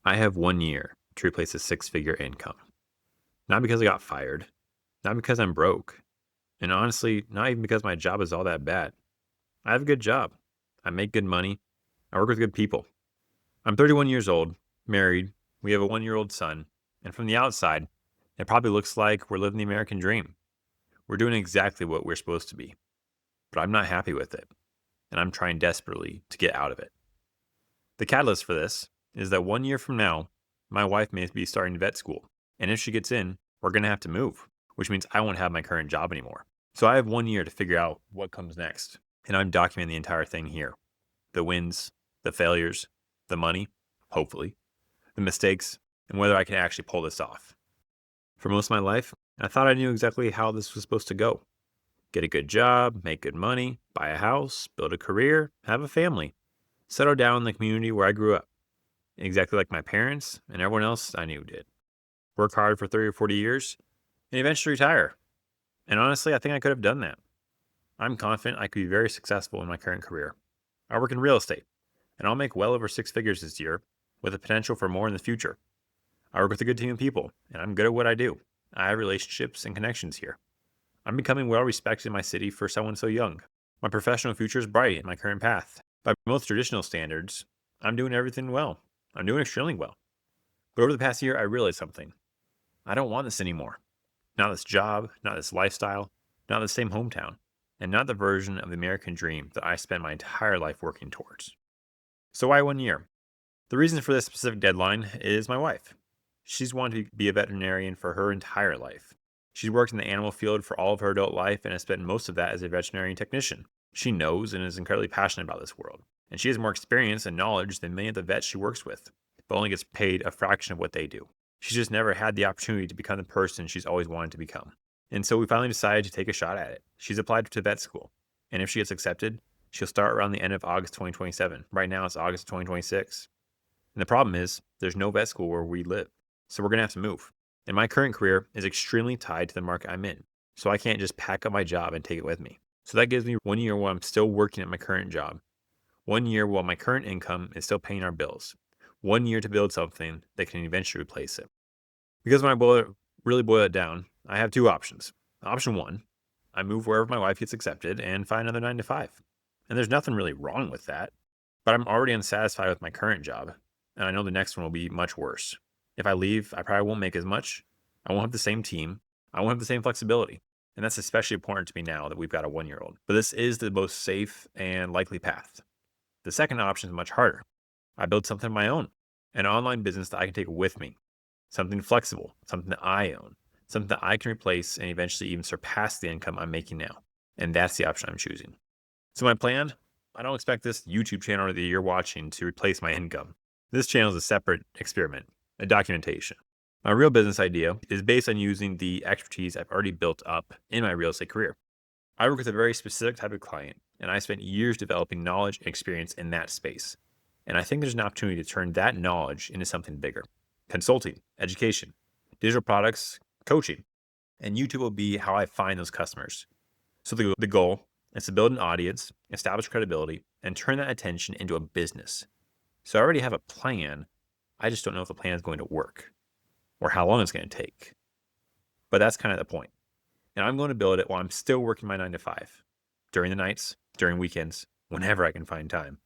I have 1 year to replace a six-figure income. Not because I got fired, not because I'm broke, and honestly, not even because my job is all that bad. I have a good job. I make good money. I work with good people. I'm 31 years old, married. We have a 1-year-old son. And from the outside, it probably looks like we're living the American dream. We're doing exactly what we're supposed to be. But I'm not happy with it. And I'm trying desperately to get out of it. The catalyst for this is that 1 year from now, my wife may be starting vet school. And if she gets in, we're going to have to move, which means I won't have my current job anymore. So I have 1 year to figure out what comes next. And I'm documenting the entire thing here: the wins, the failures, the money, hopefully, the mistakes, and whether I can actually pull this off. For most of my life, I thought I knew exactly how this was supposed to go: get a good job, make good money, buy a house, build a career, have a family, settle down in the community where I grew up, exactly like my parents and everyone else I knew did. Work hard for 30 or 40 years, and eventually retire. And honestly, I think I could have done that. I'm confident I could be very successful in my current career. I work in real estate, and I'll make well over six figures this year, with the potential for more in the future. I work with a good team of people, and I'm good at what I do. I have relationships and connections here. I'm becoming well respected in my city for someone so young. My professional future is bright in my current path. By most traditional standards, I'm doing everything well. I'm doing extremely well. But over the past year, I realized something. I don't want this anymore. Not this job, not this lifestyle, not the same hometown, and not the version of the American dream that I spent my entire life working towards. So why 1 year? The reason for this specific deadline is my wife. She's wanted to be a veterinarian for her entire life. She's worked in the animal field for all of her adult life and has spent most of that as a veterinarian technician. She knows and is incredibly passionate about this world, and she has more experience and knowledge than many of the vets she works with, but only gets paid a fraction of what they do. She's just never had the opportunity to become the person she's always wanted to become. And so we finally decided to take a shot at it. She's applied to vet school, and if she gets accepted, she'll start around the end of August 2027. Right now it's August 2026. And the problem is, there's no vet school where we live, so we're going to have to move. And my current career is extremely tied to the market I'm in, so I can't just pack up my job and take it with me. So that gives me 1 year while I'm still working at my current job, 1 year while my current income is still paying our bills, 1 year to build something that can eventually replace it. Because when I really boil it down, I have two options. Option one, I move wherever my wife gets accepted and find another 9 to 5. And there's nothing really wrong with that, but I'm already unsatisfied with my current job, and I know the next one will be much worse. If I leave, I probably won't make as much. I won't have the same team. I won't have the same flexibility. And that's especially important to me now that we've got a 1 year old. But this is the most safe and likely path. The second option is much harder. I build something of my own, an online business that I can take with me, something flexible, something that I own, something that I can replace and eventually even surpass the income I'm making now. And that's the option I'm choosing. So my plan, I don't expect this YouTube channel that you're watching to replace my income. This channel is a separate experiment, a documentation. My real business idea is based on using the expertise I've already built up in my real estate career. I work with a very specific type of client, and I spent years developing knowledge and experience in that space. And I think there's an opportunity to turn that knowledge into something bigger: consulting, education, digital products, coaching. And YouTube will be how I find those customers. So the goal is to build an audience, establish credibility, and turn that attention into a business. So I already have a plan. I just don't know if the plan is going to work or how long it's going to take. But that's kind of the point. And I'm going to build it while I'm still working my 9 to 5, during the nights, during weekends, whenever I can find time.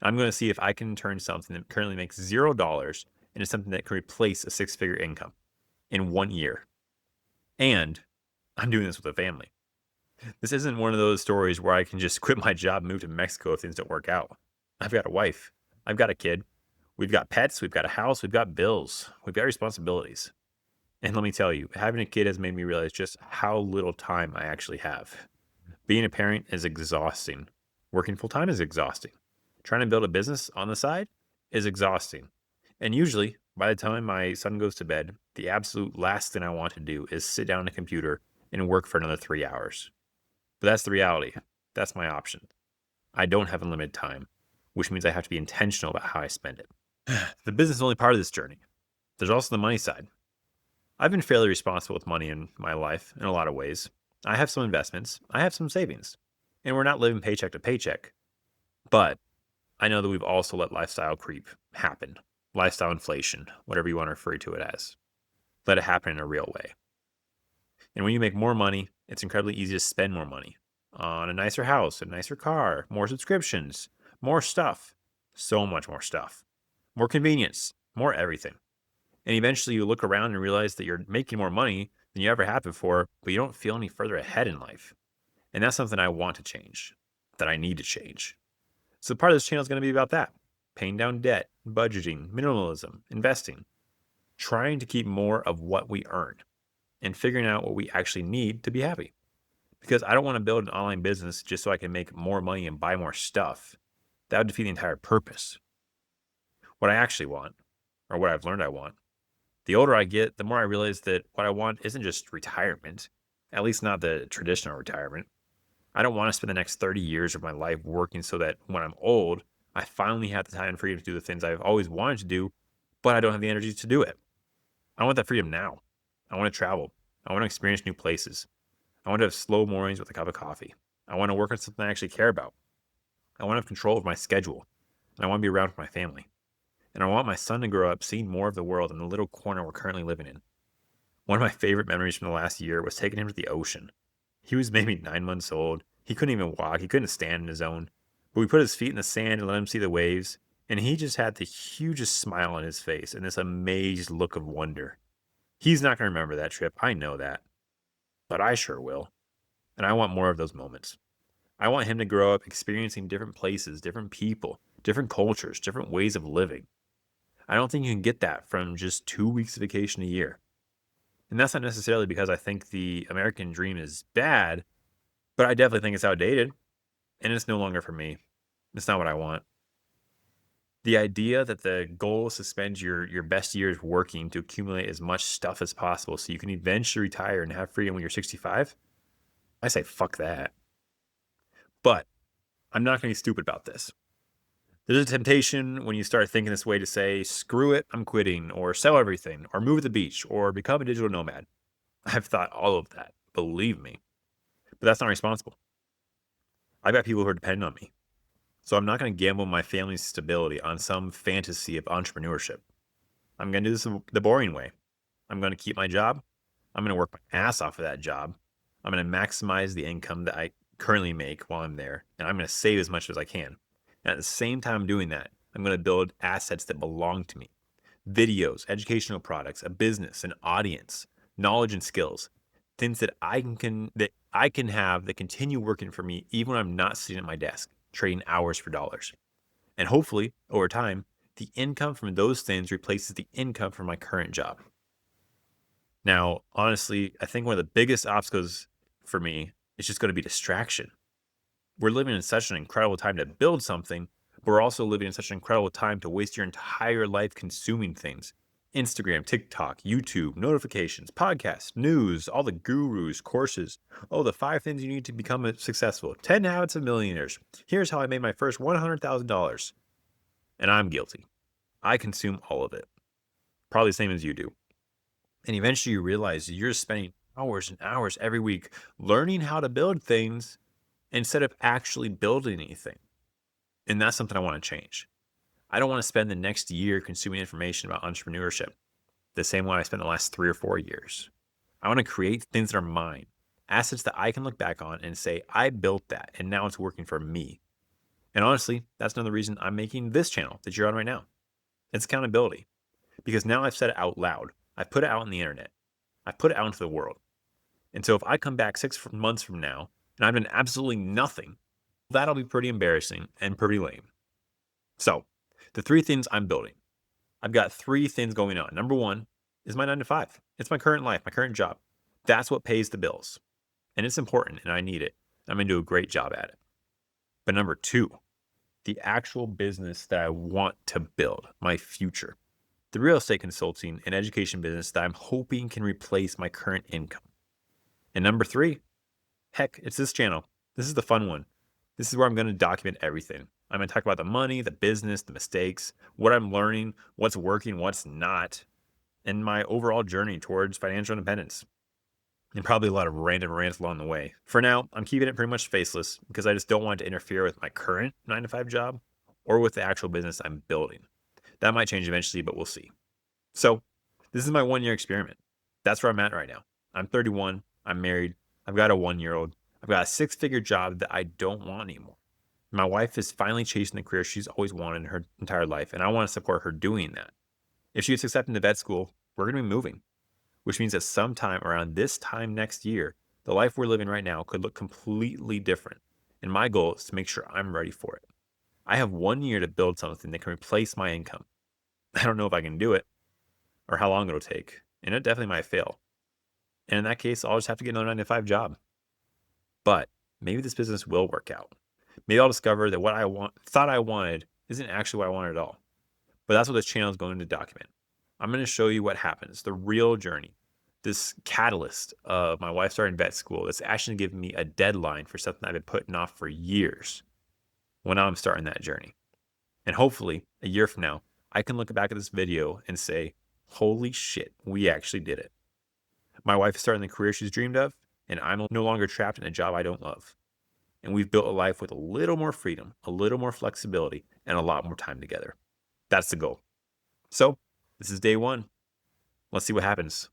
I'm going to see if I can turn something that currently makes $0 into something that can replace a six-figure income in 1 year. And I'm doing this with a family. This isn't one of those stories where I can just quit my job and move to Mexico if things don't work out. I've got a wife. I've got a kid. We've got pets. We've got a house. We've got bills. We've got responsibilities. And let me tell you, having a kid has made me realize just how little time I actually have. Being a parent is exhausting. Working full time is exhausting. Trying to build a business on the side is exhausting. And usually, by the time my son goes to bed, the absolute last thing I want to do is sit down at a computer and work for another 3 hours. But that's the reality. That's my option. I don't have unlimited time, which means I have to be intentional about how I spend it. The business is only part of this journey. There's also the money side. I've been fairly responsible with money in my life in a lot of ways. I have some investments, I have some savings, and we're not living paycheck to paycheck. But I know that we've also let lifestyle creep happen. lifestyle inflation, whatever you want to refer to it as. Let it happen in a real way. And when you make more money, it's incredibly easy to spend more money on a nicer house, a nicer car, more subscriptions, more stuff, so much more stuff, more convenience, more everything. And eventually you look around and realize that you're making more money than you ever have before, but you don't feel any further ahead in life. And that's something I want to change, that I need to change. So part of this channel is going to be about that: paying down debt, budgeting, minimalism, investing, trying to keep more of what we earn, and figuring out what we actually need to be happy. Because I don't want to build an online business just so I can make more money and buy more stuff. That would defeat the entire purpose. What I actually want, or what I've learned I want, the older I get, the more I realize that what I want isn't just retirement, at least not the traditional retirement. I don't want to spend the next 30 years of my life working so that when I'm old, I finally have the time and freedom to do the things I've always wanted to do, but I don't have the energy to do it. I want that freedom now. I want to travel. I want to experience new places. I want to have slow mornings with a cup of coffee. I want to work on something I actually care about. I want to have control of my schedule. And I want to be around with my family. And I want my son to grow up seeing more of the world in the little corner we're currently living in. One of my favorite memories from the last year was taking him to the ocean. He was maybe 9 months old. He couldn't even walk. He couldn't stand on his own. But we put his feet in the sand and let him see the waves. And he just had the hugest smile on his face and this amazed look of wonder. He's not going to remember that trip. I know that. But I sure will. And I want more of those moments. I want him to grow up experiencing different places, different people, different cultures, different ways of living. I don't think you can get that from just 2 weeks of vacation a year. And that's not necessarily because I think the American dream is bad, but I definitely think it's outdated. And it's no longer for me. It's not what I want. The idea that the goal is to spend your best years working to accumulate as much stuff as possible so you can eventually retire and have freedom when you're 65, I say fuck that. But I'm not going to be stupid about this. There's a temptation when you start thinking this way to say, screw it, I'm quitting, or sell everything, or move to the beach, or become a digital nomad. I've thought all of that, believe me. But that's not responsible. I've got people who are dependent on me. So I'm not going to gamble my family's stability on some fantasy of entrepreneurship. I'm going to do this the boring way. I'm going to keep my job. I'm going to work my ass off of that job. I'm going to maximize the income that I currently make while I'm there. And I'm going to save as much as I can. And at the same time doing that, I'm going to build assets that belong to me. Videos, educational products, a business, an audience, knowledge and skills. Things that I can have that continue working for me even when I'm not sitting at my desk, trading hours for dollars. And hopefully, over time, the income from those things replaces the income from my current job. Now, honestly, I think one of the biggest obstacles for me is just going to be distraction. We're living in such an incredible time to build something, but we're also living in such an incredible time to waste your entire life consuming things. Instagram, TikTok, YouTube, notifications, podcasts, news, all the gurus, courses. Oh, the 5 things you need to become successful. 10 habits of millionaires. Here's how I made my first $100,000. And I'm guilty. I consume all of it. Probably the same as you do. And eventually you realize you're spending hours and hours every week learning how to build things instead of actually building anything. And that's something I want to change. I don't want to spend the next year consuming information about entrepreneurship the same way I spent the last 3 or 4 years. I want to create things that are mine, assets that I can look back on and say, I built that and now it's working for me. And honestly, that's another reason I'm making this channel that you're on right now. It's accountability. Because now I've said it out loud. I've put it out on the internet. I've put it out into the world. And so if I come back 6 months from now and I've done absolutely nothing, that'll be pretty embarrassing and pretty lame. So, the 3 things I'm building. I've got 3 things going on. Number 1 is my 9 to 5. It's my current life, my current job. That's what pays the bills. And it's important and I need it. I'm going to do a great job at it. But number 2, the actual business that I want to build, my future. The real estate consulting and education business that I'm hoping can replace my current income. And number 3, heck, it's this channel. This is the fun one. This is where I'm going to document everything. I'm going to talk about the money, the business, the mistakes, what I'm learning, what's working, what's not, and my overall journey towards financial independence. And probably a lot of random rants along the way. For now, I'm keeping it pretty much faceless because I just don't want to interfere with my current 9 to 5 job or with the actual business I'm building. That might change eventually, but we'll see. So, this is my 1 year experiment. That's where I'm at right now. I'm 31. I'm married. I've got a 1 year old. I've got a six-figure job that I don't want anymore. My wife is finally chasing the career she's always wanted in her entire life, and I want to support her doing that. If she gets accepted into vet school, we're going to be moving, which means that sometime around this time next year, the life we're living right now could look completely different. And my goal is to make sure I'm ready for it. I have 1 year to build something that can replace my income. I don't know if I can do it or how long it'll take, and it definitely might fail. And in that case, I'll just have to get another 9 to 5 job. But maybe this business will work out. Maybe I'll discover that what thought I wanted isn't actually what I wanted at all. But that's what this channel is going to document. I'm going to show you what happens, the real journey, this catalyst of my wife starting vet school that's actually giving me a deadline for something I've been putting off for years. Well, now I'm starting that journey. And hopefully, a year from now, I can look back at this video and say, holy shit, we actually did it. My wife is starting the career she's dreamed of, and I'm no longer trapped in a job I don't love. And we've built a life with a little more freedom, a little more flexibility, and a lot more time together. That's the goal. So, this is day one. Let's see what happens.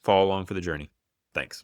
Follow along for the journey. Thanks.